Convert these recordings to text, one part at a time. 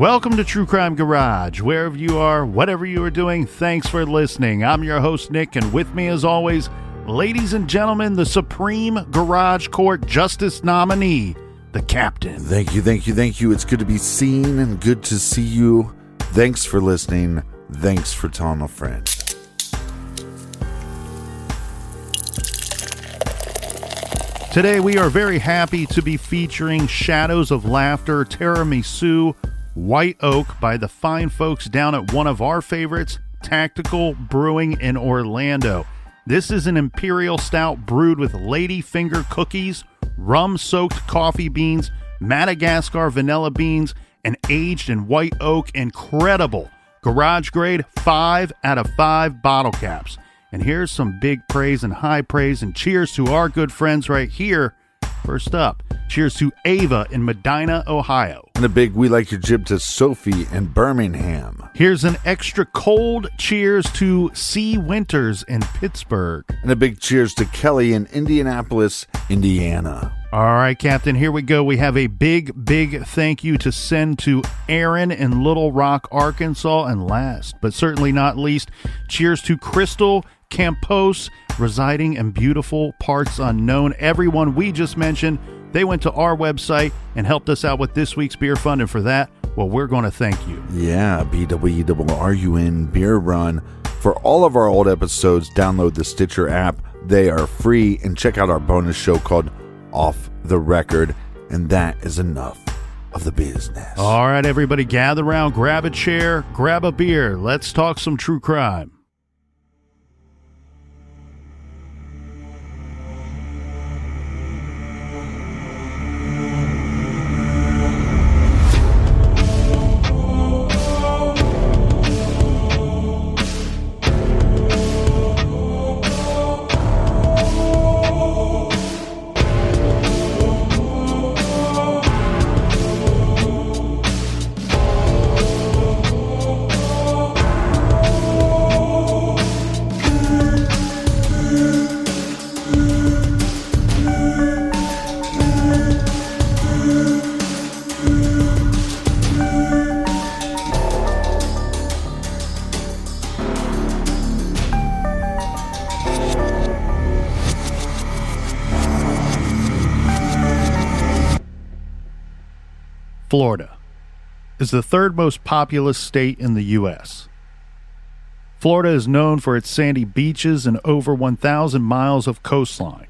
Welcome to True Crime Garage. Wherever you are, whatever you are doing, thanks for listening. I'm your host, Nick, and with me as always, ladies and gentlemen, the Supreme Garage Court Justice nominee, the Captain. Thank you. It's good to be seen and good to see you. Thanks for listening. Thanks for telling a friend. Today we are very happy to be featuring Shadows of Laughter Tiramisu White Oak by the fine folks down at one of our favorites, Tactical Brewing in Orlando. This is an imperial stout brewed with ladyfinger cookies, rum-soaked coffee beans, Madagascar vanilla beans, and aged in white oak. Incredible. Garage grade 5 out of 5 bottle caps. And here's some big praise and high praise and cheers to our good friends right here. First up, cheers to Ava in Medina, Ohio. And a big we like your jib to Sophie in Birmingham. Here's an extra cold cheers to C. Winters in Pittsburgh. And a big cheers to Kelly in Indianapolis, Indiana. All right, Captain, here we go. We have a big thank you to send to Aaron in Little Rock, Arkansas. And last, but certainly not least, cheers to Crystal Campos, residing in beautiful parts unknown. Everyone we just mentioned, they went to our website and helped us out with this week's beer fund, and for that, well, we're going to thank you. Yeah, BWRUN Beer Run. For all of our old episodes, download the Stitcher app. They are free, and check out our bonus show called Off the Record, and that is enough of the business. All right, everybody, gather around, grab a chair, grab a beer. Let's talk some true crime. Florida is the third most populous state in the U.S. Florida is known for its sandy beaches and over 1,000 miles of coastline.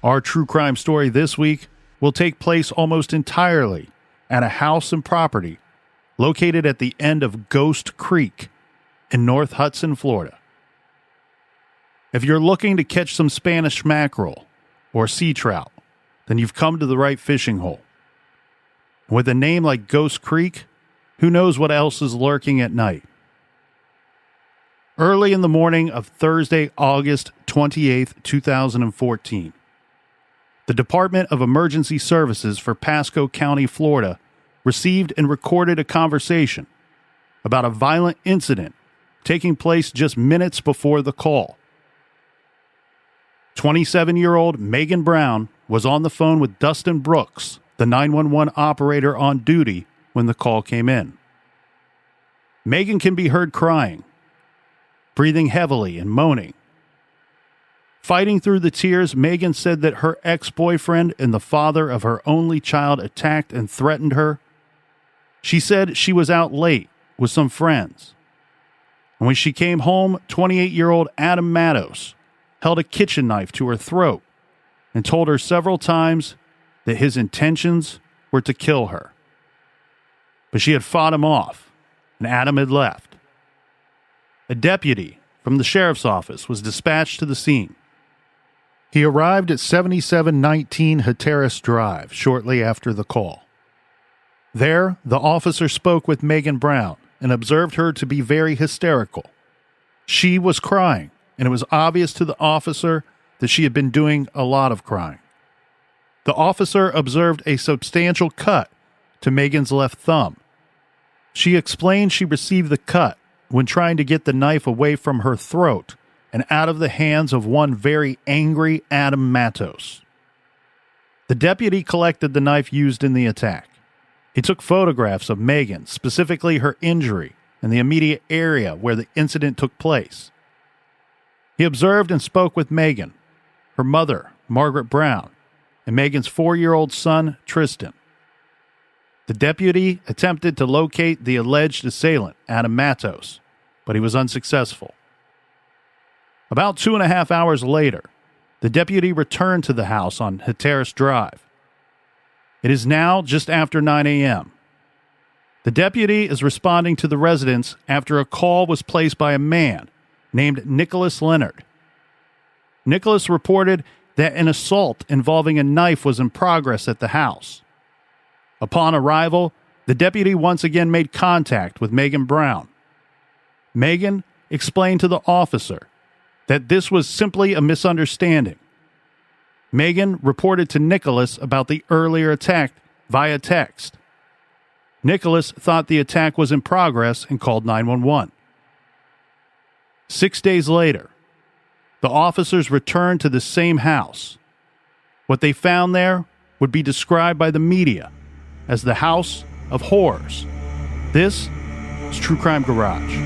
Our true crime story this week will take place almost entirely at a house and property located at the end of Ghost Creek in North Hudson, Florida. If you're looking to catch some Spanish mackerel or sea trout, then you've come to the right fishing hole. With a name like Ghost Creek, who knows what else is lurking at night? Early in the morning of Thursday, August 28th, 2014, the Department of Emergency Services for Pasco County, Florida, received and recorded a conversation about a violent incident taking place just minutes before the call. 27-year-old Megan Brown was on the phone with Dustin Brooks, the 911 operator on duty, when the call came in. Megan can be heard crying, breathing heavily and moaning. Fighting through the tears, Megan said that her ex-boyfriend and the father of her only child attacked and threatened her. She said she was out late with some friends. And when she came home, 28-year-old Adam Matos held a kitchen knife to her throat and told her several times that his intentions were to kill her. But she had fought him off, and Adam had left. A deputy from the sheriff's office was dispatched to the scene. He arrived at 7719 Hatteras Drive shortly after the call. There, the officer spoke with Megan Brown and observed her to be very hysterical. She was crying, and it was obvious to the officer that she had been doing a lot of crying. The officer observed a substantial cut to Megan's left thumb. She explained she received the cut when trying to get the knife away from her throat and out of the hands of one very angry Adam Matos. The deputy collected the knife used in the attack. He took photographs of Megan, specifically her injury, and the immediate area where the incident took place. He observed and spoke with Megan, her mother, Margaret Brown, and Megan's 4-year-old son, Tristan. The deputy attempted to locate the alleged assailant, Adam Matos, but he was unsuccessful. About 2.5 hours later, the deputy returned to the house on Hatteras Drive. It is now just after 9 a.m. The deputy is responding to the residents after a call was placed by a man named Nicholas Leonard. Nicholas reported that an assault involving a knife was in progress at the house. Upon arrival, the deputy once again made contact with Megan Brown. Megan explained to the officer that this was simply a misunderstanding. Megan reported to Nicholas about the earlier attack via text. Nicholas thought the attack was in progress and called 911. 6 days later, the officers returned to the same house. What they found there would be described by the media as the House of Horrors. This is True Crime Garage.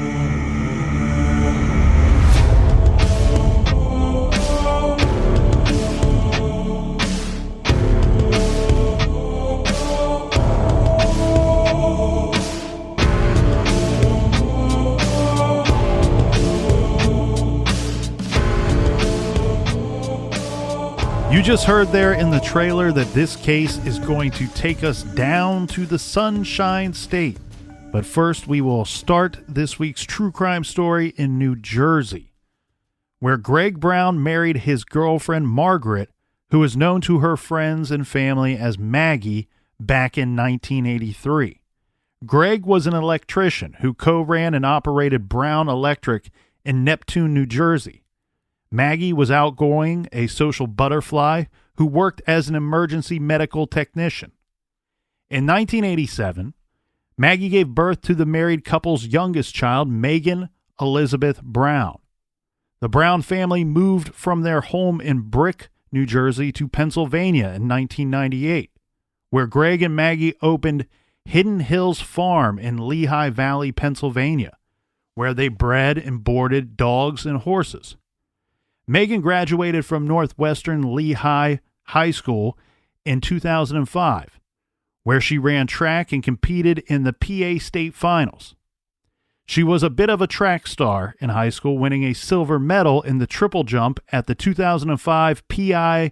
You just heard there in the trailer that this case is going to take us down to the Sunshine State. But first, we will start this week's true crime story in New Jersey, where Greg Brown married his girlfriend Margaret, who is known to her friends and family as Maggie, back in 1983. Greg was an electrician who co-ran and operated Brown Electric in Neptune, New Jersey. Maggie was outgoing, a social butterfly who worked as an emergency medical technician. In 1987, Maggie gave birth to the married couple's youngest child, Megan Elizabeth Brown. The Brown family moved from their home in Brick, New Jersey, to Pennsylvania in 1998, where Greg and Maggie opened Hidden Hills Farm in Lehigh Valley, Pennsylvania, where they bred and boarded dogs and horses. Megan graduated from Northwestern Lehigh High School in 2005, where she ran track and competed in the PA State Finals. She was a bit of a track star in high school, winning a silver medal in the triple jump at the 2005 PIAA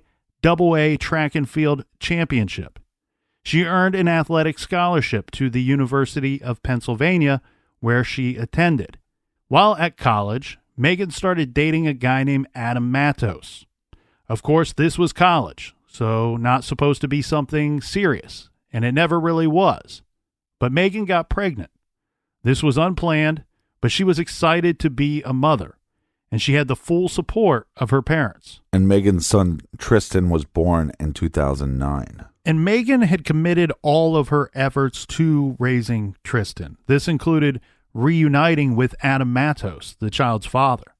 Track and Field Championship. She earned an athletic scholarship to the University of Pennsylvania, where she attended. While at college, Megan started dating a guy named Adam Matos. Of course, this was college, so not supposed to be something serious, and it never really was. But Megan got pregnant. This was unplanned, but she was excited to be a mother, and she had the full support of her parents. And Megan's son, Tristan, was born in 2009. And Megan had committed all of her efforts to raising Tristan. This included reuniting with Adam Matos, the child's father.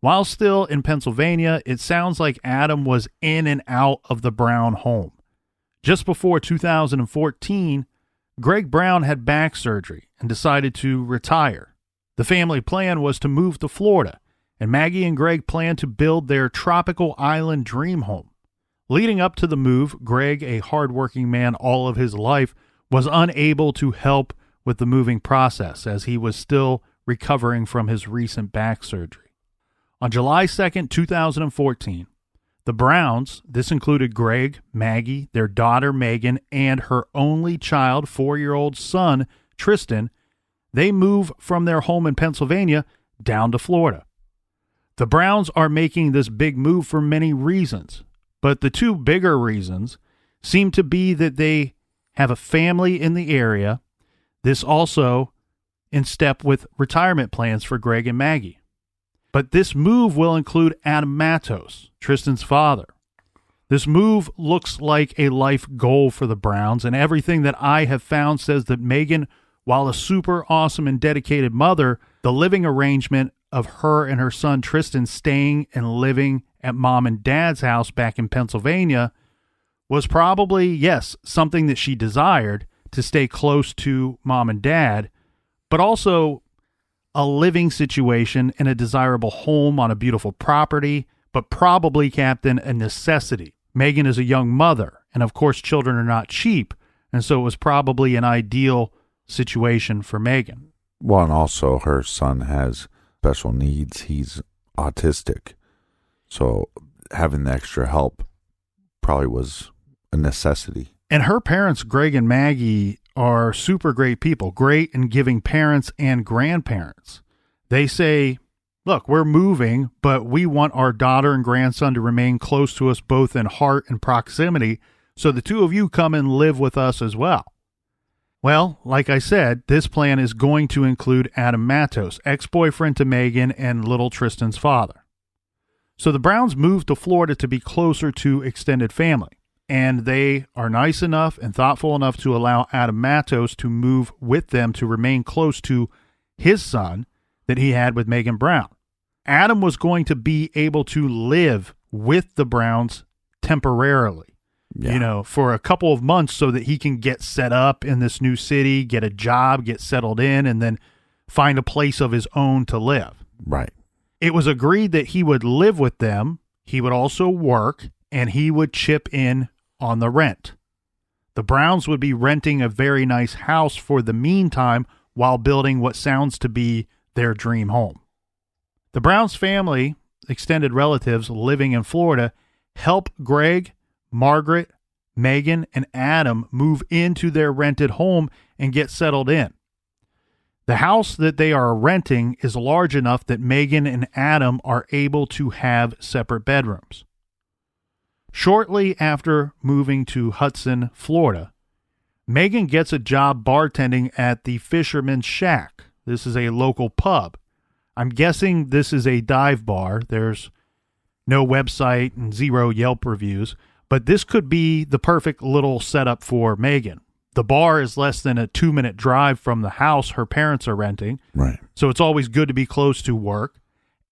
While still in Pennsylvania, it sounds like Adam was in and out of the Brown home. Just before 2014, Greg Brown had back surgery and decided to retire. The family plan was to move to Florida, and Maggie and Greg planned to build their tropical island dream home. Leading up to the move, Greg, a hardworking man all of his life, was unable to help with the moving process as he was still recovering from his recent back surgery. On July 2nd, 2014, the Browns, this included Greg, Maggie, their daughter Megan, and her only child, 4-year-old son, Tristan, they move from their home in Pennsylvania down to Florida. The Browns are making this big move for many reasons, but the two bigger reasons seem to be that they have a family in the area. This also in step with retirement plans for Greg and Maggie. But this move will include Adam Matos, Tristan's father. This move looks like a life goal for the Browns, and everything that I have found says that Megan, while a super awesome and dedicated mother, the living arrangement of her and her son Tristan staying and living at mom and dad's house back in Pennsylvania was probably, yes, something that she desired, to stay close to mom and dad, but also a living situation in a desirable home on a beautiful property, but probably, Captain, a necessity. Megan is a young mother, and of course children are not cheap, and so it was probably an ideal situation for Megan. Well, and also her son has special needs. He's autistic. So having the extra help probably was a necessity. And her parents, Greg and Maggie, are super great people, great in giving parents and grandparents. They say, look, we're moving, but we want our daughter and grandson to remain close to us both in heart and proximity, so the two of you come and live with us as well. Well, like I said, this plan is going to include Adam Matos, ex-boyfriend to Megan and little Tristan's father. So the Browns moved to Florida to be closer to extended family, and they are nice enough and thoughtful enough to allow Adam Matos to move with them to remain close to his son that he had with Megan Brown. Adam was going to be able to live with the Browns temporarily. Yeah. For a couple of months so that he can get set up in this new city, get a job, get settled in, and then find a place of his own to live. Right. It was agreed that he would live with them, he would also work, and he would chip in on the rent. The Browns would be renting a very nice house for the meantime while building what sounds to be their dream home. The Browns family, extended relatives living in Florida, help Greg, Margaret, Megan, and Adam move into their rented home and get settled in. The house that they are renting is large enough that Megan and Adam are able to have separate bedrooms. Shortly after moving to Hudson, Florida, Megan gets a job bartending at the Fisherman's Shack. This is a local pub. I'm guessing this is a dive bar. There's no website and 0 Yelp reviews. But this could be the perfect little setup for Megan. The bar is less than a 2-minute drive from the house her parents are renting. Right. So it's always good to be close to work.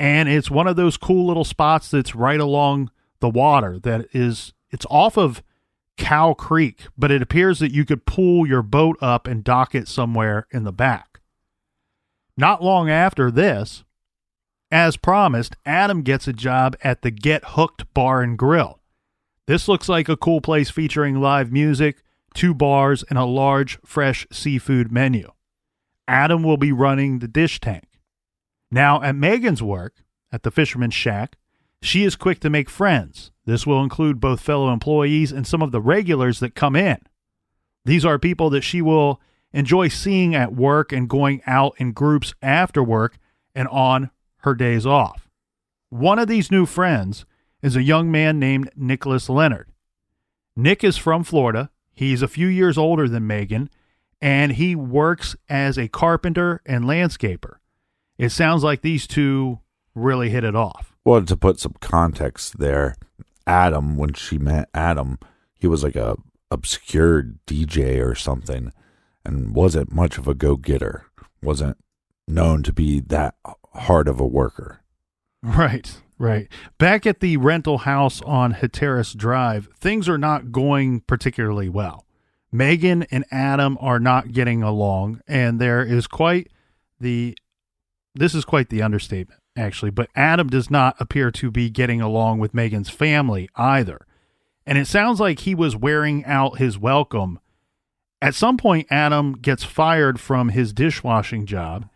And it's one of those cool little spots that's right along the water it's off of Cow Creek, but it appears that you could pull your boat up and dock it somewhere in the back. Not long after this, as promised, Adam gets a job at the Get Hooked Bar and Grill. This looks like a cool place featuring live music, 2 bars, and a large, fresh seafood menu. Adam will be running the dish tank. Now, at Megan's work, at the Fisherman's Shack, she is quick to make friends. This will include both fellow employees and some of the regulars that come in. These are people that she will enjoy seeing at work and going out in groups after work and on her days off. One of these new friends is a young man named Nicholas Leonard. Nick is from Florida. He's a few years older than Megan, and he works as a carpenter and landscaper. It sounds like these two really hit it off. Well, to put some context there, Adam, when she met Adam, he was like a obscure DJ or something and wasn't much of a go-getter, wasn't known to be that hard of a worker. Right. Back at the rental house on Hatteras Drive, things are not going particularly well. Megan and Adam are not getting along, and this is quite the understatement, actually, but Adam does not appear to be getting along with Megan's family either. And it sounds like he was wearing out his welcome. At some point, Adam gets fired from his dishwashing job,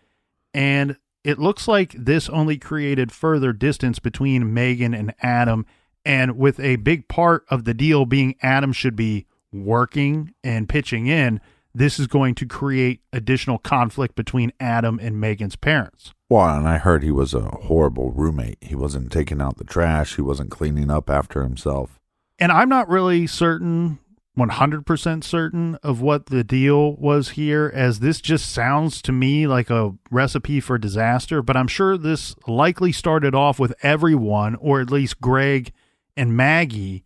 and it looks like this only created further distance between Megan and Adam, and with a big part of the deal being Adam should be working and pitching in, this is going to create additional conflict between Adam and Megan's parents. Well, and I heard he was a horrible roommate. He wasn't taking out the trash. He wasn't cleaning up after himself. And I'm not really certain 100% certain of what the deal was here, as this just sounds to me like a recipe for disaster, but I'm sure this likely started off with everyone, or at least Greg and Maggie,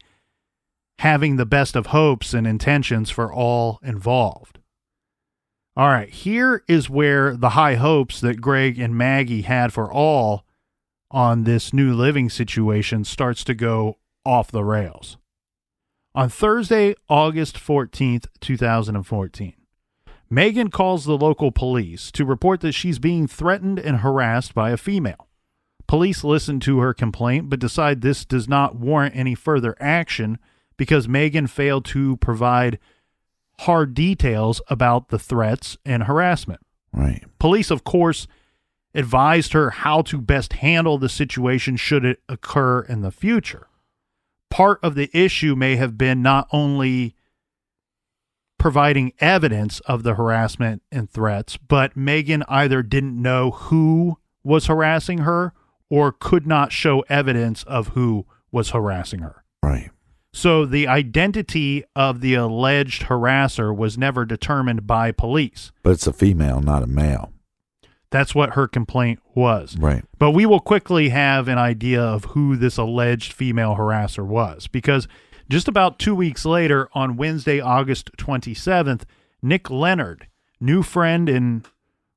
having the best of hopes and intentions for all involved. All right, here is where the high hopes that Greg and Maggie had for all on this new living situation starts to go off the rails. On Thursday, August 14th, 2014, Megan calls the local police to report that she's being threatened and harassed by a female. Police listen to her complaint but decide this does not warrant any further action because Megan failed to provide hard details about the threats and harassment. Right. Police, of course, advised her how to best handle the situation should it occur in the future. Part of the issue may have been not only providing evidence of the harassment and threats, but Megan either didn't know who was harassing her or could not show evidence of who was harassing her. Right. So the identity of the alleged harasser was never determined by police. But it's a female, not a male. That's what her complaint was. Right. But we will quickly have an idea of who this alleged female harasser was, because just about 2 weeks later, on Wednesday, August 27th, Nick Leonard, new friend and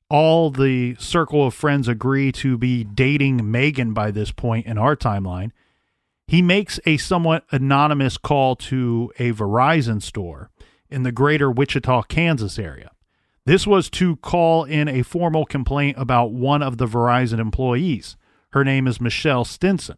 all the circle of friends agree to be dating Megan by this point in our timeline, he makes a somewhat anonymous call to a Verizon store in the greater Wichita, Kansas area. This was to call in a formal complaint about one of the Verizon employees. Her name is Michelle Stinson.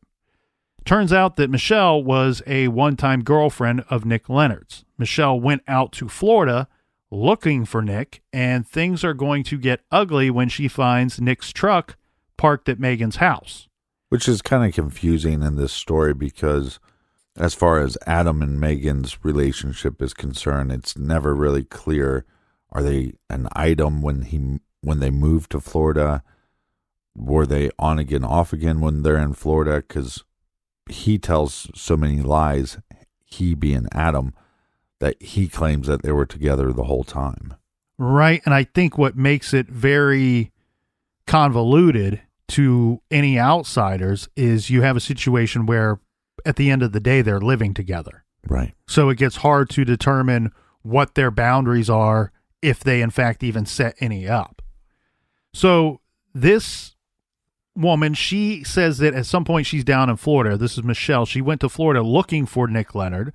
Turns out that Michelle was a one-time girlfriend of Nick Leonard's. Michelle went out to Florida looking for Nick, and things are going to get ugly when she finds Nick's truck parked at Megan's house. Which is kind of confusing in this story because as far as Adam and Megan's relationship is concerned, it's never really clear. Are they an item when they moved to Florida? Were they on again, off again when they're in Florida? Because he tells so many lies, he being Adam, that he claims that they were together the whole time. Right, and I think what makes it very convoluted to any outsiders is you have a situation where at the end of the day they're living together. Right. So it gets hard to determine what their boundaries are if they in fact even set any up. So this woman, she says that at some point she's down in Florida. This is Michelle. She went to Florida looking for Nick Leonard,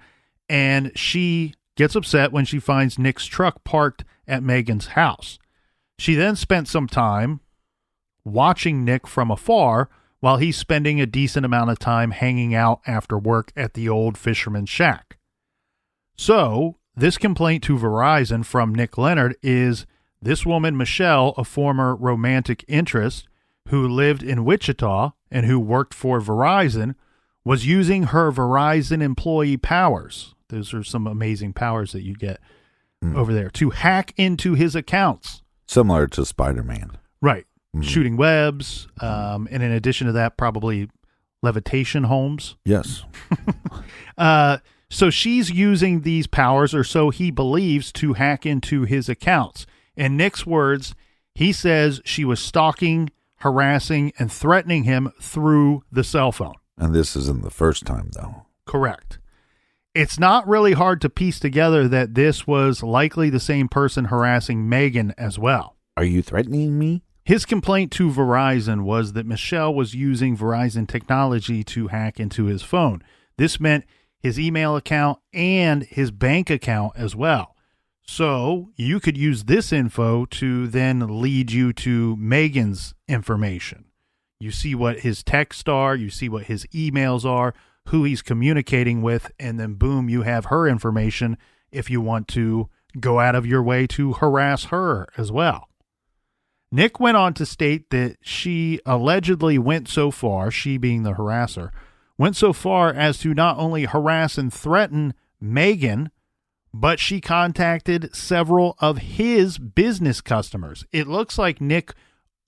and she gets upset when she finds Nick's truck parked at Megan's house. She then spent some time watching Nick from afar while he's spending a decent amount of time hanging out after work at the old fisherman's shack. So this complaint to Verizon from Nick Leonard is this woman, Michelle, a former romantic interest who lived in Wichita and who worked for Verizon, was using her Verizon employee powers. Those are some amazing powers that you get over there to hack into his accounts. Similar to Spider-Man. Right. Shooting webs. And in addition to that, probably levitation homes. Yes. So she's using these powers, or so he believes, to hack into his accounts. In Nick's words, he says she was stalking, harassing, and threatening him through the cell phone. And this isn't the first time, though. Correct. It's not really hard to piece together that this was likely the same person harassing Megan as well. Are you threatening me? His complaint to Verizon was that Michelle was using Verizon technology to hack into his phone. This meant his email account and his bank account as well. So you could use this info to then lead you to Megan's information. You see what his texts are, you see what his emails are, who he's communicating with, and then boom, you have her information if you want to go out of your way to harass her as well. Nick went on to state that she allegedly went so far, she being the harasser, went so far as to not only harass and threaten Megan, but she contacted several of his business customers. It looks like Nick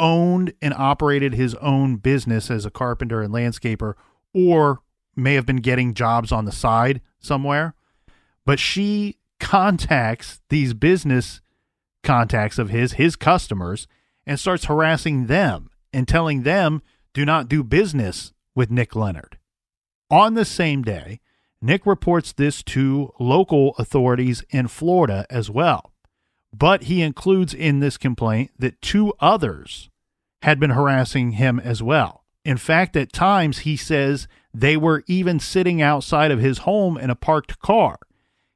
owned and operated his own business as a carpenter and landscaper, or may have been getting jobs on the side somewhere. But she contacts these business contacts of his customers, and starts harassing them and telling them do not do business with Nick Leonard. On the same day, Nick reports this to local authorities in Florida as well. But he includes in this complaint that 2 others had been harassing him as well. In fact, at times he says they were even sitting outside of his home in a parked car.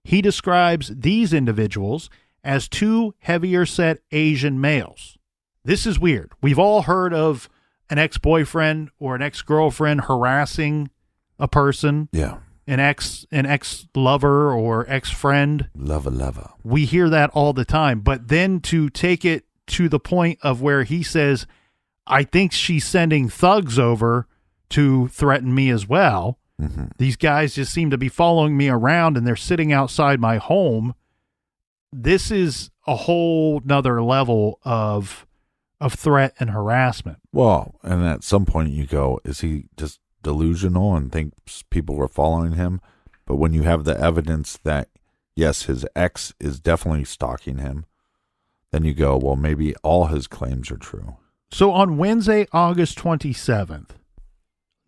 He describes these individuals as two heavier set Asian males. This is weird. We've all heard of an ex-boyfriend or an ex-girlfriend harassing a person. Yeah. An ex-lover or ex-friend. Lover. We hear that all the time. But then to take it to the point of where he says, I think she's sending thugs over to threaten me as well. Mm-hmm. These guys just seem to be following me around and they're sitting outside my home. This is a whole nother level of threat and harassment. Well, and at some point you go, is he just delusional and thinks people were following him? But when you have the evidence that, yes, his ex is definitely stalking him, then you go, well, maybe all his claims are true. So on Wednesday, August 27th,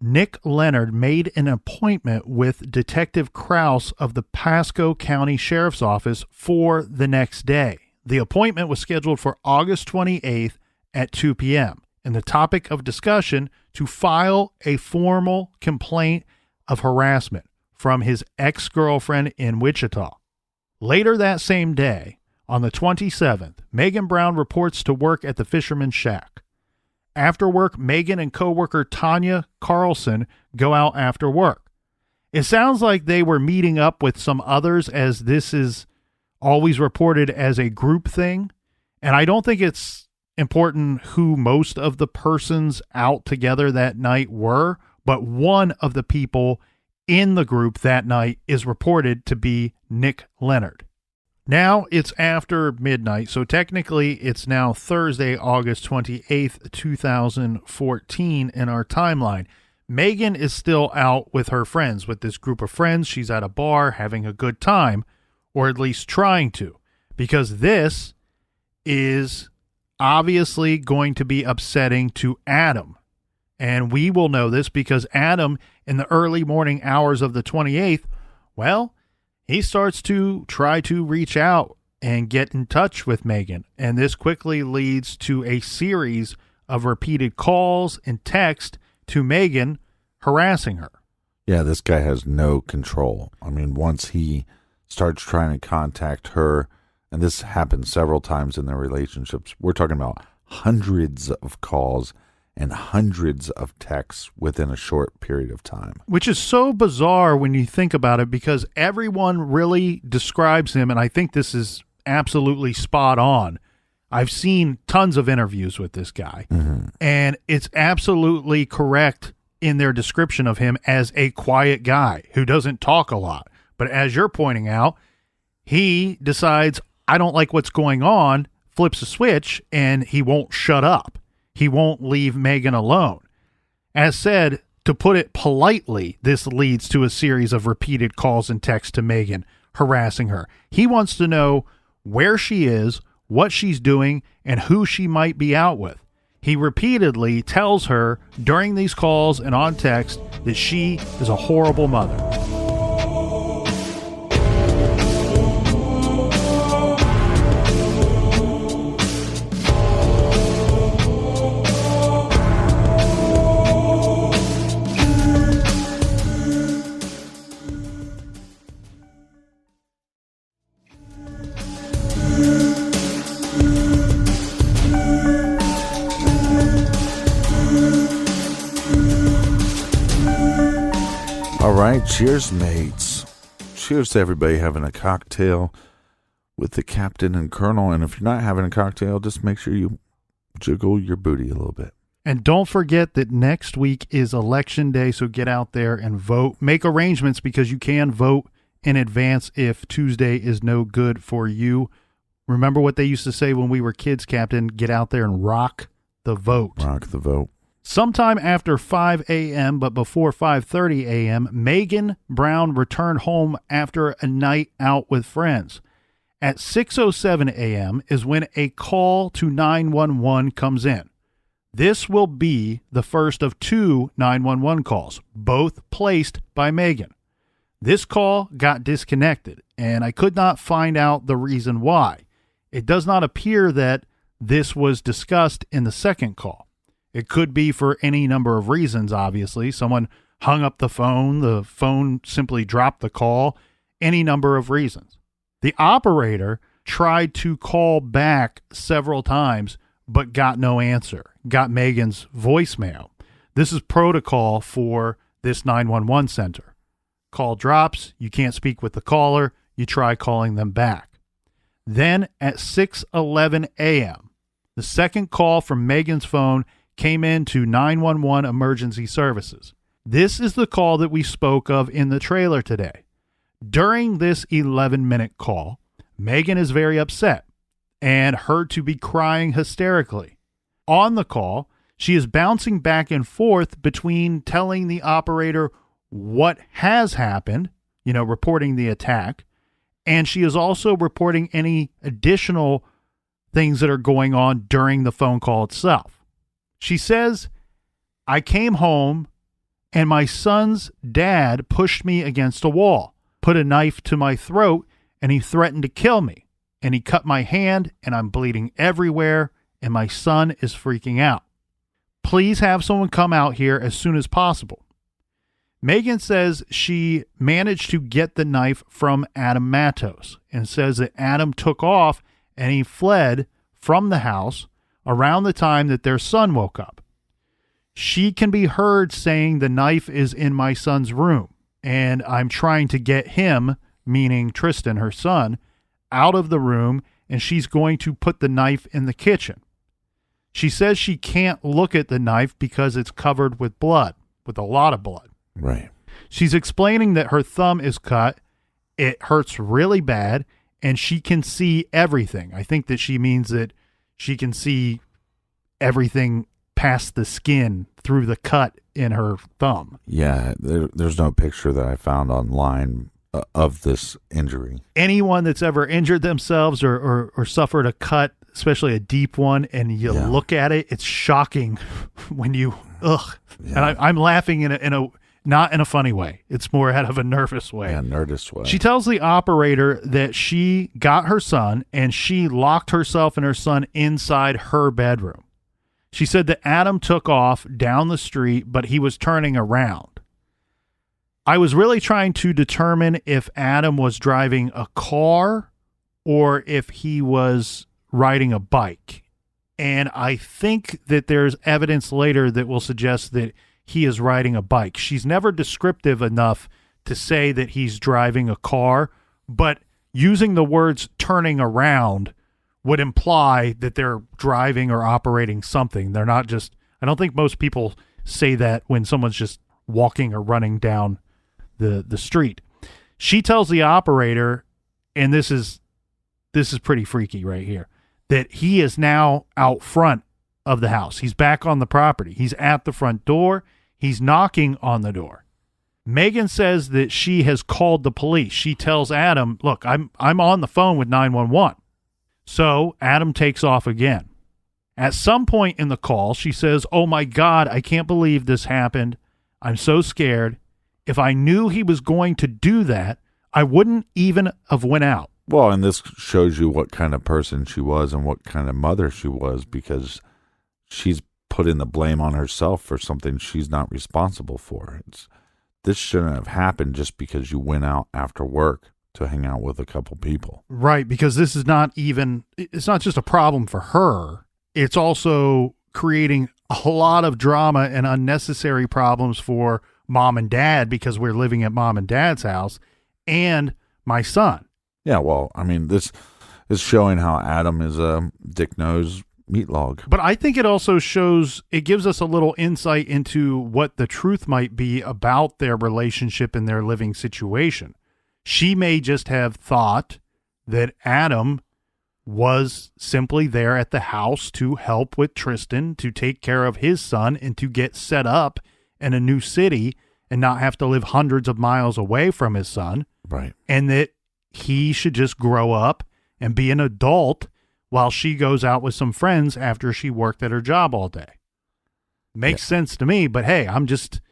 Nick Leonard made an appointment with Detective Krause of the Pasco County Sheriff's Office for the next day. The appointment was scheduled for August 28th at 2 p.m. and the topic of discussion to file a formal complaint of harassment from his ex-girlfriend in Wichita. Later that same day, on the 27th, Megan Brown reports to work at the Fisherman's Shack. After work, Megan and coworker Tanya Carlson go out after work. It sounds like they were meeting up with some others, as this is always reported as a group thing. And I don't think it's important who most of the persons out together that night were, but one of the people in the group that night is reported to be Nick Leonard. Now it's after midnight, so technically it's now Thursday, August 28th, 2014 in our timeline. Megan is still out with her friends, with this group of friends. She's at a bar having a good time, or at least trying to, because this is obviously going to be upsetting to Adam. And we will know this because Adam, in the early morning hours of the 28th, well, he starts to try to reach out and get in touch with Megan. And this quickly leads to a series of repeated calls and text to Megan harassing her. Yeah, this guy has no control. I mean, once he starts trying to contact her, and this happens several times in their relationships, we're talking about hundreds of calls and hundreds of texts within a short period of time. Which is so bizarre when you think about it, because everyone really describes him, and I think this is absolutely spot on. I've seen tons of interviews with this guy, and it's absolutely correct in their description of him as a quiet guy who doesn't talk a lot. But as you're pointing out, he decides, I don't like what's going on, flips a switch, and he won't shut up. He won't leave Megan alone. As said, to put it politely, this leads to a series of repeated calls and texts to Megan, harassing her. He wants to know where she is, what she's doing, and who she might be out with. He repeatedly tells her during these calls and on text that she is a horrible mother. All right, cheers, mates. Cheers to everybody having a cocktail with the captain and colonel. And if you're not having a cocktail, just make sure you jiggle your booty a little bit. And don't forget that next week is election day, so get out there and vote. Make arrangements, because you can vote in advance if Tuesday is no good for you. Remember what they used to say when we were kids, Captain? Get out there and rock the vote. Rock the vote. Sometime after 5 a.m., but before 5:30 a.m., Megan Brown returned home after a night out with friends. At 6:07 a.m. is when a call to 911 comes in. This will be the first of two 911 calls, both placed by Megan. This call got disconnected, and I could not find out the reason why. It does not appear that this was discussed in the second call. It could be for any number of reasons, obviously. Someone hung up the phone simply dropped the call, any number of reasons. The operator tried to call back several times, but got no answer, got Megan's voicemail. This is protocol for this 911 center. Call drops, you can't speak with the caller, you try calling them back. Then at 6:11 a.m., the second call from Megan's phone came into 911 emergency services. This is the call that we spoke of in the trailer today. During this 11-minute call, Megan is very upset and heard to be crying hysterically. On the call, she is bouncing back and forth between telling the operator what has happened, reporting the attack, and she is also reporting any additional things that are going on during the phone call itself. She says, "I came home and my son's dad pushed me against a wall, put a knife to my throat, and he threatened to kill me. And he cut my hand and I'm bleeding everywhere and my son is freaking out. Please have someone come out here as soon as possible." Megan says she managed to get the knife from Adam Matos and says that Adam took off and he fled from the house around the time that their son woke up. She can be heard saying the knife is in my son's room and I'm trying to get him, meaning Tristan, her son, out of the room, and she's going to put the knife in the kitchen. She says she can't look at the knife because it's covered with blood, with a lot of blood. Right. She's explaining that her thumb is cut, it hurts really bad, and she can see everything. I think that she means that she can see everything past the skin through the cut in her thumb. Yeah, there's no picture that I found online of this injury. Anyone that's ever injured themselves or suffered a cut, especially a deep one, and you look at it, it's shocking when you, ugh. Yeah. And I'm laughing in a not in a funny way. It's more out of a nervous way. Yeah, nervous way. She tells the operator that she got her son and she locked herself and her son inside her bedroom. She said that Adam took off down the street, but he was turning around. I was really trying to determine if Adam was driving a car or if he was riding a bike. And I think that there's evidence later that will suggest that he is riding a bike. She's never descriptive enough to say that he's driving a car, but using the words turning around would imply that they're driving or operating something. They're not just, I don't think most people say that when someone's just walking or running down the street. She tells the operator, and this is pretty freaky right here, that he is now out front of the house. He's back on the property. He's at the front door. He's knocking on the door. Megan says that she has called the police. She tells Adam, "Look, I'm on the phone with 911. So Adam takes off again. At some point in the call, she says, "Oh my God, I can't believe this happened. I'm so scared. If I knew he was going to do that, I wouldn't even have went out." Well, and this shows you what kind of person she was and what kind of mother she was, because she's putting the blame on herself for something she's not responsible for. This shouldn't have happened just because you went out after work to hang out with a couple people. Right, because this is not even, it's not just a problem for her. It's also creating a lot of drama and unnecessary problems for mom and dad, because we're living at mom and dad's house, and my son. Yeah, well, I mean, this is showing how Adam is a dick-nosed meat log. But I think it also shows, it gives us a little insight into what the truth might be about their relationship and their living situation. She may just have thought that Adam was simply there at the house to help with Tristan, to take care of his son, and to get set up in a new city and not have to live hundreds of miles away from his son. Right. And that he should just grow up and be an adult while she goes out with some friends after she worked at her job all day. Makes sense to me, but hey,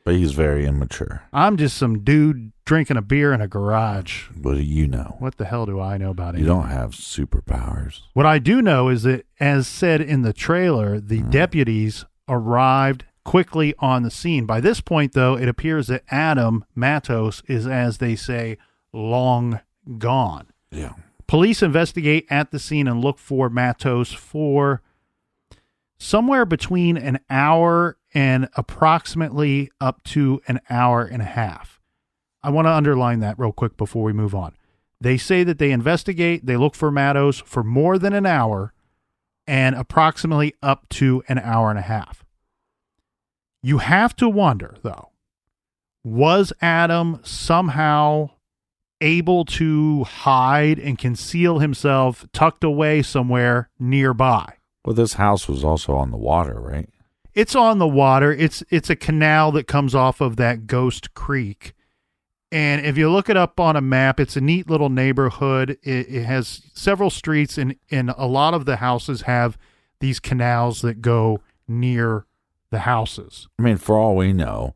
But he's very immature. I'm just some dude drinking a beer in a garage. What do you know? What the hell do I know about it? You don't have superpowers. What I do know is that, as said in the trailer, the deputies arrived quickly on the scene. By this point, though, it appears that Adam Matos is, as they say, long gone. Yeah. Police investigate at the scene and look for Matos for somewhere between an hour and approximately up to an hour and a half. I want to underline that real quick before we move on. They say that they investigate, they look for Matos for more than an hour and approximately up to an hour and a half. You have to wonder, though, was Adam somehow able to hide and conceal himself tucked away somewhere nearby? Well, this house was also on the water, right? It's on the water. It's a canal that comes off of that Ghost Creek. And if you look it up on a map, it's a neat little neighborhood. It has several streets, and a lot of the houses have these canals that go near the houses. I mean, for all we know,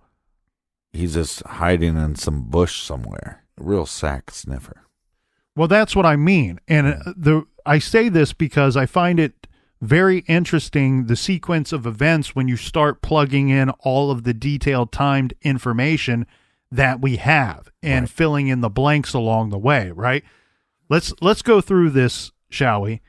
he's just hiding in some bush somewhere. A real sack sniffer. Well, that's what I mean. And I say this because I find it very interesting, the sequence of events when you start plugging in all of the detailed timed information that we have and filling in the blanks along the way, right? Let's go through this, shall we?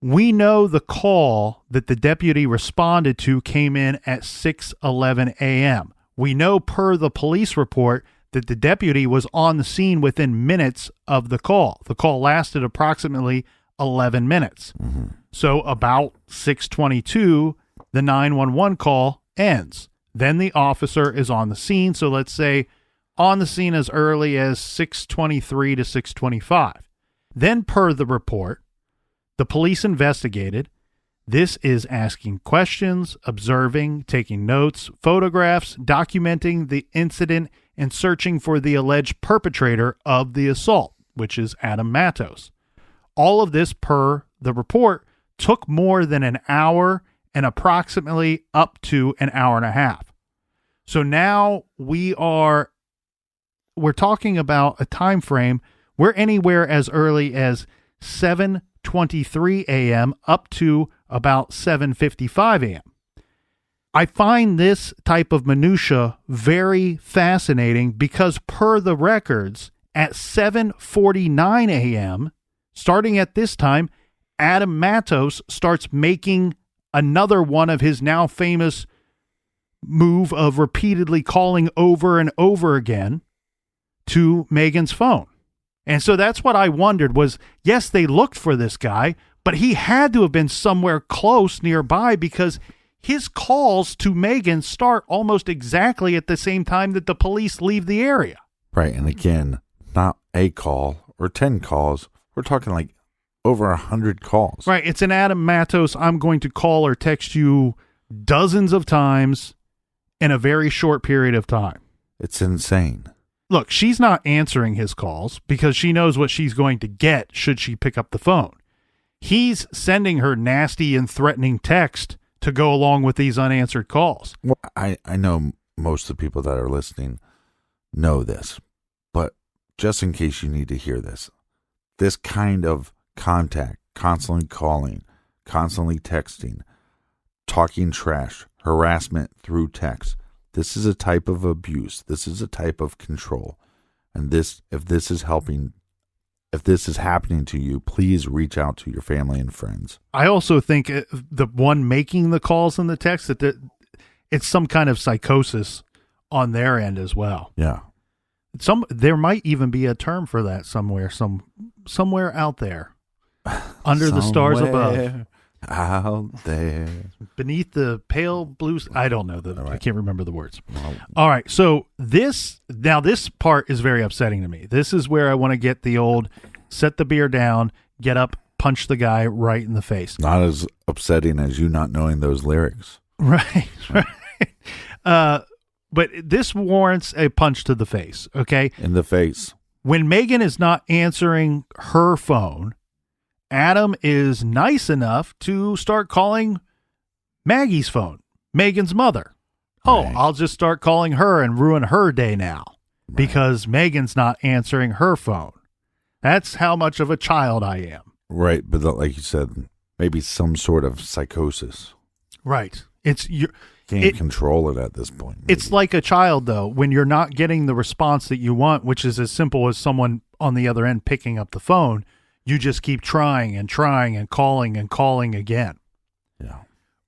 We know the call that the deputy responded to came in at 6:11 a.m. We know per the police report that the deputy was on the scene within minutes of the call. The call lasted approximately 11 minutes. Mm-hmm. So about 6:22, the 911 call ends. Then the officer is on the scene. So let's say on the scene as early as 6:23 to 6:25. Then per the report, the police investigated. This is asking questions, observing, taking notes, photographs, documenting the incident, and searching for the alleged perpetrator of the assault, which is Adam Matos. All of this, per the report, took more than an hour and approximately up to an hour and a half. So now we're talking about a time frame. We're anywhere as early as 7:23 a.m. up to about 7:55 a.m. I find this type of minutia very fascinating because per the records, at 7:49 a.m., starting at this time, Adam Matos starts making another one of his now famous move of repeatedly calling over and over again to Megan's phone. And so that's what I wondered was, yes, they looked for this guy, but he had to have been somewhere close nearby because his calls to Megan start almost exactly at the same time that the police leave the area. Right. And again, not a call or 10 calls. We're talking like over 100 calls. Right. It's an Adam Matos, I'm going to call or text you dozens of times in a very short period of time. It's insane. Look, she's not answering his calls because she knows what she's going to get should she pick up the phone. He's sending her nasty and threatening text to go along with these unanswered calls. Well, I know most of the people that are listening know this, but just in case you need to hear this kind of contact, constantly calling, constantly texting, talking trash, harassment through text, this is a type of abuse. This is a type of control. And if this is happening to you, please reach out to your family and friends. I also think the one making the calls and the text, that it's some kind of psychosis on their end as well. Yeah. There might even be a term for that somewhere out there. Under the stars above. Out there. Beneath the pale blue. I don't know. Right. I can't remember the words. No. All right. So this part is very upsetting to me. This is where I want to get the old set the beer down, get up, punch the guy right in the face. Not as upsetting as you not knowing those lyrics. Right. But this warrants a punch to the face. Okay. In the face. When Megan is not answering her phone, Adam is nice enough to start calling Maggie's phone, Megan's mother. Oh, Right. I'll just start calling her and ruin her day now because Megan's not answering her phone. That's how much of a child I am. Right. But like you said, maybe some sort of psychosis. Right. Can't control it at this point. Maybe. It's like a child, though, when you're not getting the response that you want, which is as simple as someone on the other end picking up the phone. you just keep trying and trying and calling again. Yeah.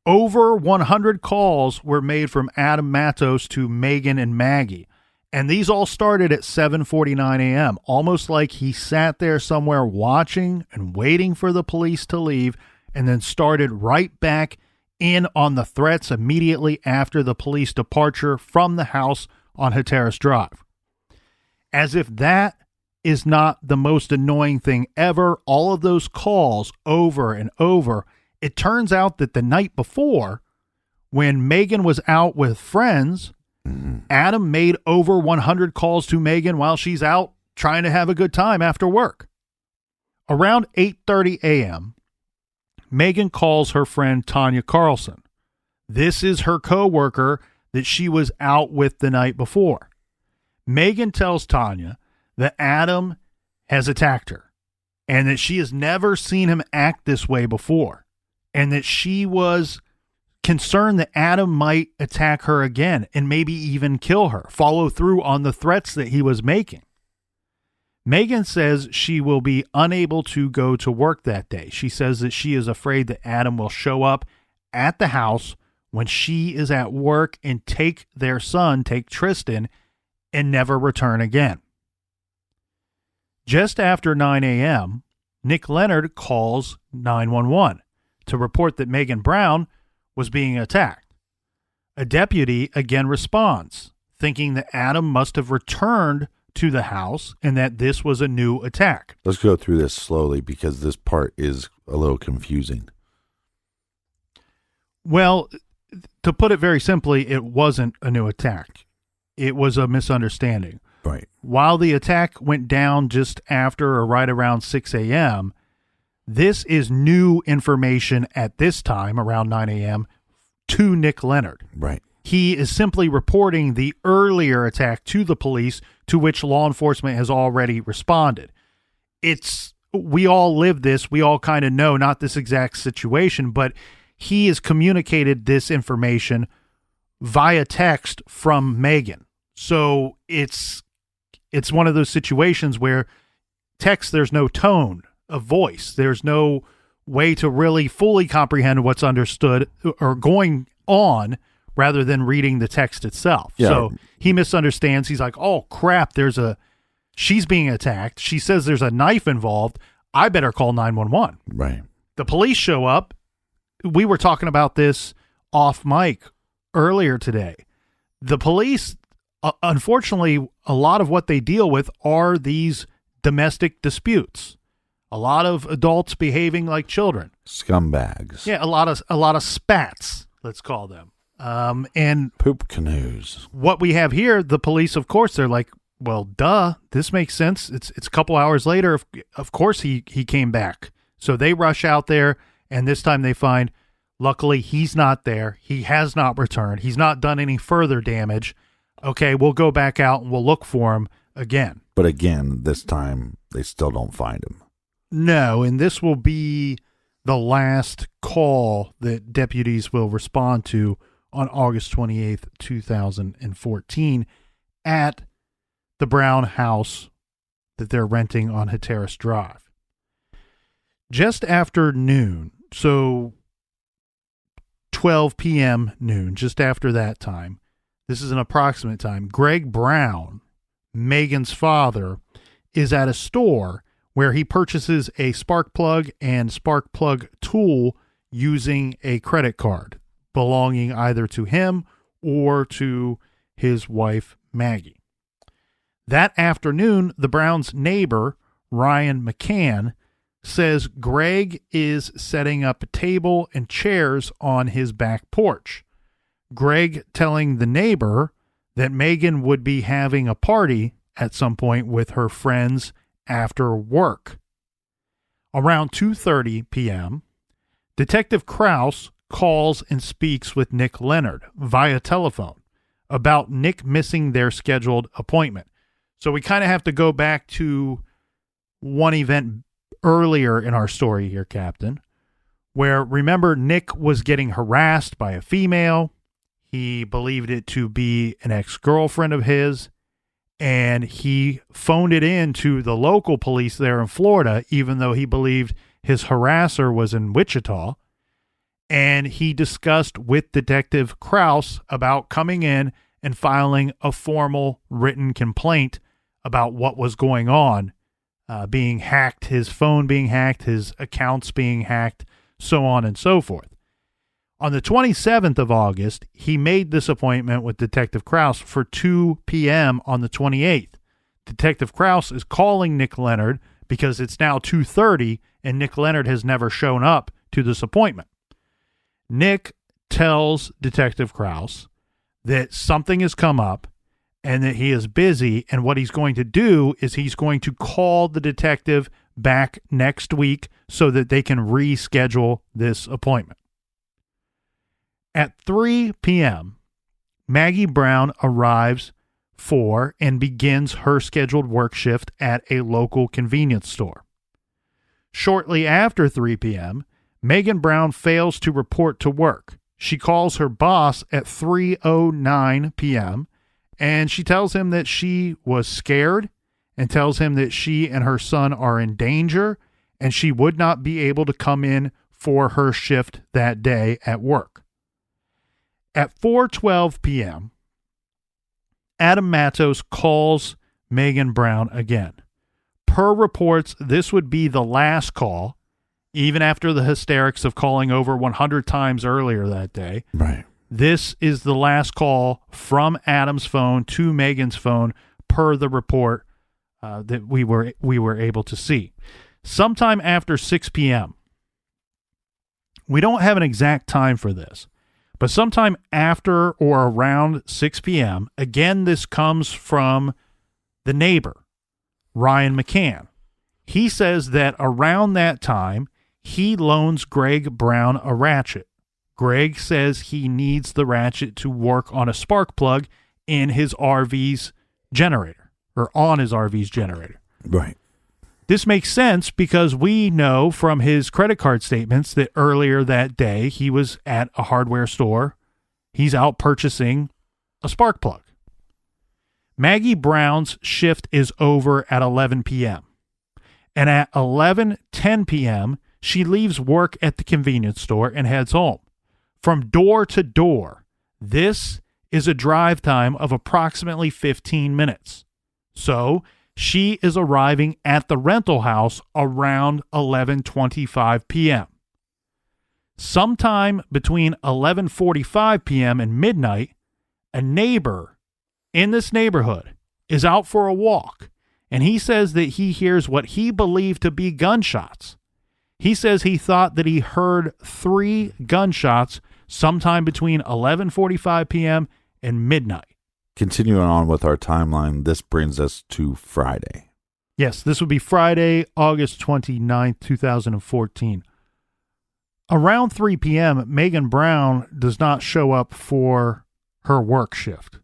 Over 100 calls were made from Adam Matos to Megan and Maggie. And these all started at 7:49 a.m., almost like he sat there somewhere watching and waiting for the police to leave, and then started right back in on the threats immediately after the police departure from the house on Hatteras Drive. As if that is not the most annoying thing ever, all of those calls over and over, it turns out that the night before, when Megan was out with friends, Adam made over 100 calls to Megan while she's out trying to have a good time after work. Around 8:30 a.m., Megan calls her friend Tanya Carlson. This is her coworker that she was out with the night before. Megan tells Tanya that Adam has attacked her and that she has never seen him act this way before, and that she was concerned that Adam might attack her again and maybe even kill her, follow through on the threats that he was making. Megan says she will be unable to go to work that day. She says that she is afraid that Adam will show up at the house when she is at work and take their son, take Tristan, and never return again. Just after 9 a.m., Nick Leonard calls 911 to report that Megan Brown was being attacked. A deputy again responds, thinking that Adam must have returned to the house and that this was a new attack. Let's go through this slowly because this part is a little confusing. Well, to put it very simply, it wasn't a new attack. It was a misunderstanding. Right. While the attack went down just after or right around 6 a.m., this is new information at this time, around 9 a.m., to Nick Leonard. Right. He is simply reporting the earlier attack to the police, to which law enforcement has already responded. We all live this. We all kind of know, not this exact situation, but he has communicated this information via text from Megan. So it's one of those situations where text, there's no tone of voice. There's no way to really fully comprehend what's understood or going on rather than reading the text itself. Yeah. So he misunderstands. He's like, oh crap, she's being attacked. She says there's a knife involved. I better call 911. Right. The police show up. We were talking about this off mic earlier today. The police, unfortunately, a lot of what they deal with are these domestic disputes. A lot of adults behaving like children. Scumbags. Yeah, a lot of spats, let's call them. And poop canoes. What we have here, the police, of course, they're like, well, duh, this makes sense. It's a couple hours later. Of course he came back. So they rush out there, and this time they find, luckily, he's not there. He has not returned. He's not done any further damage. Okay, we'll go back out and we'll look for him again. But again, this time they still don't find him. No, and this will be the last call that deputies will respond to on August 28th, 2014 at the Brown house that they're renting on Hatteras Drive. Just after noon, so 12 p.m. noon, just after that time, this is an approximate time, Greg Brown, Megan's father, is at a store where he purchases a spark plug and spark plug tool using a credit card belonging either to him or to his wife, Maggie. That afternoon, the Browns' neighbor, Ryan McCann, says Greg is setting up a table and chairs on his back porch. Greg telling the neighbor that Megan would be having a party at some point with her friends after work. Around 2:30 p.m., Detective Krause calls and speaks with Nick Leonard via telephone about Nick missing their scheduled appointment. So we kind of have to go back to one event earlier in our story here, Captain, where, remember, Nick was getting harassed by a female. He believed it to be an ex-girlfriend of his, And he phoned it in to the local police there in Florida, even though he believed his harasser was in Wichita. And he discussed with Detective Krause about coming in and filing a formal written complaint about what was going on, being hacked, his phone being hacked, his accounts being hacked, so on and so forth. On the 27th of August, he made this appointment with Detective Krause for 2 p.m. on the 28th. Detective Krause is calling Nick Leonard because it's now 2:30 and Nick Leonard has never shown up to this appointment. Nick tells Detective Krause that something has come up and that he is busy, and what he's going to do is he's going to call the detective back next week so that they can reschedule this appointment. At 3 p.m., Maggie Brown arrives for and begins her scheduled work shift at a local convenience store. Shortly after 3 p.m., Megan Brown fails to report to work. She calls her boss at 3:09 p.m., and she tells him that she was scared and tells him that she and her son are in danger and she would not be able to come in for her shift that day at work. At 4:12 p.m., Adam Matos calls Megan Brown again. Per reports, this would be the last call, even after the hysterics of calling over 100 times earlier that day. Right. This is the last call from Adam's phone to Megan's phone, per the report that we were able to see. Sometime after 6 p.m., we don't have an exact time for this, but sometime after or around 6 p.m., again, this comes from the neighbor, Ryan McCann. He says that around that time, he loans Greg Brown a ratchet. Greg says he needs the ratchet to work on a spark plug in his RV's generator, or on his RV's generator. Right. This makes sense because we know from his credit card statements that earlier that day he was at a hardware store. He's out purchasing a spark plug. Maggie Brown's shift is over at 11 p.m. And at 11:10 p.m., she leaves work at the convenience store and heads home. From door to door, this is a drive time of approximately 15 minutes. So she is arriving at the rental house around 11:25 p.m. Sometime between 11:45 p.m. and midnight, a neighbor in this neighborhood is out for a walk, and he says that he hears what he believed to be gunshots. He says he thought that he heard 3 gunshots sometime between 11:45 p.m. and midnight. Continuing on with our timeline, this brings us to Friday. Yes, this would be Friday, August 29th, 2014. Around 3 p.m., Megan Brown does not show up for her work shift.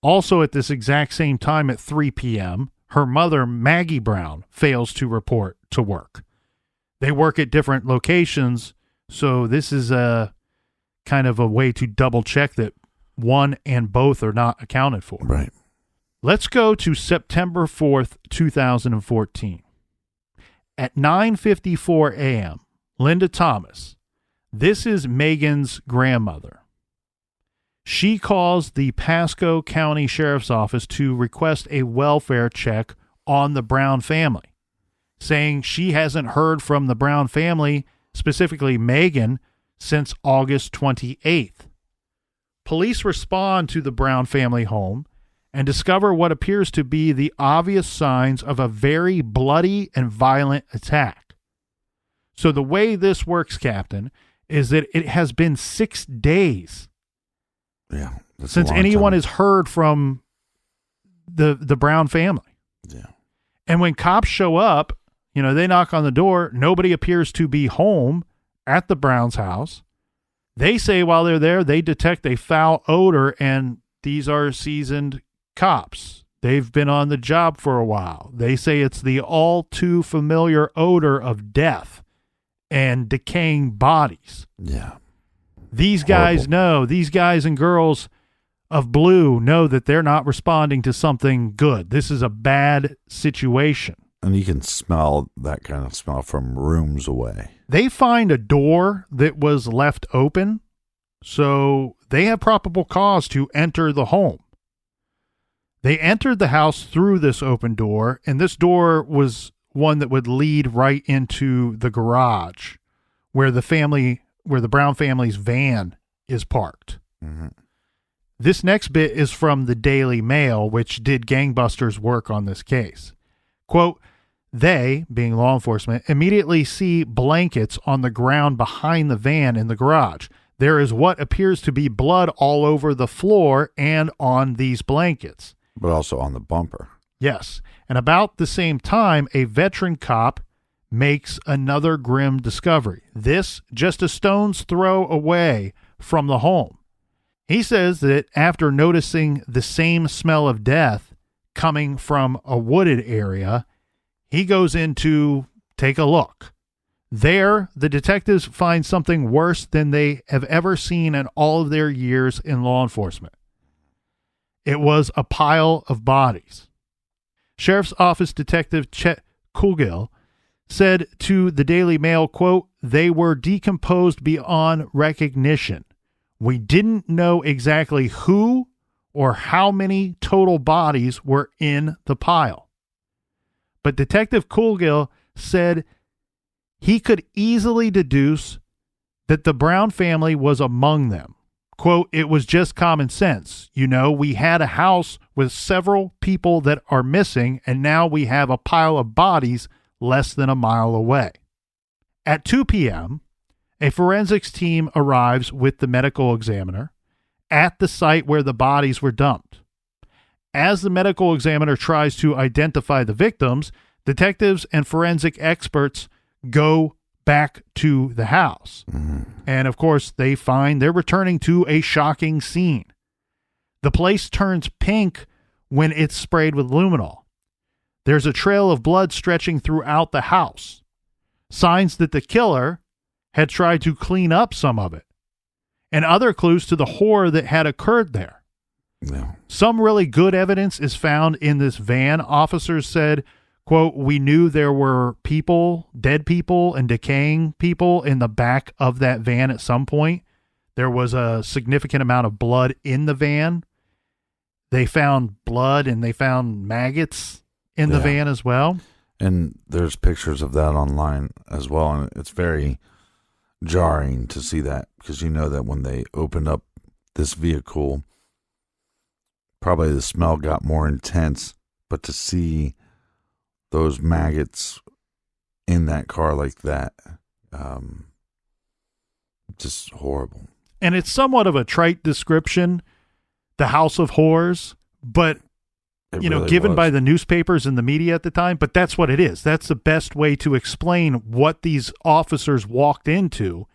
Also at this exact same time at 3 p.m., her mother, Maggie Brown, fails to report to work. They work at different locations, so this is a kind of a way to double check that one and both are not accounted for. Right. Let's go to September 4th, 2014. At 9:54 a.m., Linda Thomas, this is Megan's grandmother. She calls the Pasco County Sheriff's Office to request a welfare check on the Brown family, saying she hasn't heard from the Brown family, specifically Megan, since August 28th. Police respond to the Brown family home and discover what appears to be the obvious signs of a very bloody and violent attack. So the way this works, Captain, is that it has been 6 days since anyone has heard from the Brown family. Yeah. And when cops show up, they knock on the door. Nobody appears to be home at the Brown's house. They say while they're there, they detect a foul odor, and these are seasoned cops. They've been on the job for a while. They say it's the all too familiar odor of death and decaying bodies. Yeah. These guys know, these guys and girls of blue know that they're not responding to something good. This is a bad situation. And you can smell that kind of smell from rooms away. They find a door that was left open, so they have probable cause to enter the home. They entered the house through this open door, and this door was one that would lead right into the garage where the Brown family's van is parked. Mm-hmm. This next bit is from the Daily Mail, which did gangbusters work on this case. Quote, they, being law enforcement, immediately see blankets on the ground behind the van in the garage. There is what appears to be blood all over the floor and on these blankets. But also on the bumper. Yes. And about the same time, a veteran cop makes another grim discovery. This just a stone's throw away from the home. He says that after noticing the same smell of death coming from a wooded area, he goes in to take a look. There, the detectives find something worse than they have ever seen in all of their years in law enforcement. It was a pile of bodies. Sheriff's Office Detective Chet Coolgill said to the Daily Mail, quote, they were decomposed beyond recognition. We didn't know exactly who or how many total bodies were in the pile. But Detective Coolgill said he could easily deduce that the Brown family was among them. Quote, it was just common sense. You know, we had a house with several people that are missing, and now we have a pile of bodies less than a mile away. At 2 p.m., a forensics team arrives with the medical examiner at the site where the bodies were dumped. As the medical examiner tries to identify the victims, detectives and forensic experts go back to the house. Mm-hmm. And of course, they find they're returning to a shocking scene. The place turns pink when it's sprayed with luminol. There's a trail of blood stretching throughout the house. Signs that the killer had tried to clean up some of it, and other clues to the horror that had occurred there. Yeah. Some really good evidence is found in this van. Officers said, quote, we knew there were people, dead people and decaying people in the back of that van at some point. There was a significant amount of blood in the van. They found blood and they found maggots in the van as well. And there's pictures of that online as well. And it's very jarring to see that, because you know that when they opened up this vehicle, probably the smell got more intense, but to see those maggots in that car like that, just horrible. And it's somewhat of a trite description, the House of Horrors, but given by the newspapers and the media at the time, but that's what it is. That's the best way to explain what these officers walked into.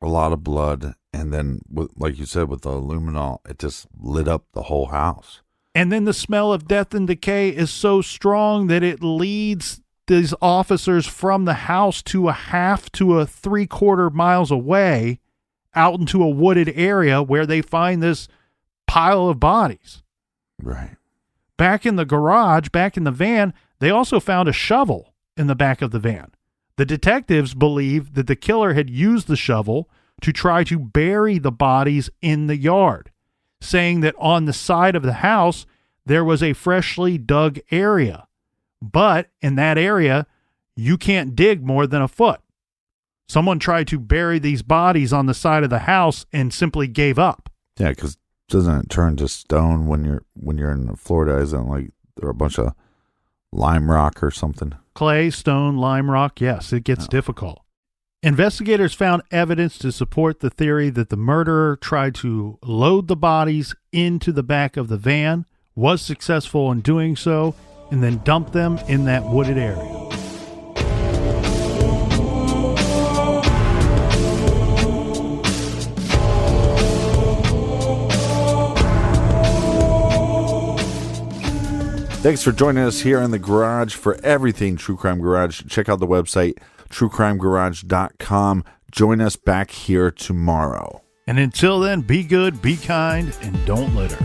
A lot of blood, and then, like you said, with the luminol, it just lit up the whole house. And then the smell of death and decay is so strong that it leads these officers from the house to a half to a 3/4 miles away out into a wooded area where they find this pile of bodies. Right. Back in the garage, back in the van, they also found a shovel in the back of the van. The detectives believe that the killer had used the shovel to try to bury the bodies in the yard, saying that on the side of the house, there was a freshly dug area. But in that area, you can't dig more than a foot. Someone tried to bury these bodies on the side of the house and simply gave up. Yeah, because doesn't it turn to stone when you're in Florida? Isn't like there a bunch of lime rock or something? Clay, stone, lime rock. Yes, it gets difficult. Investigators found evidence to support the theory that the murderer tried to load the bodies into the back of the van, was successful in doing so, and then dumped them in that wooded area. Thanks for joining us here in the garage for everything True Crime Garage. Check out the website, truecrimegarage.com. Join us back here tomorrow. And until then, be good, be kind, and don't litter.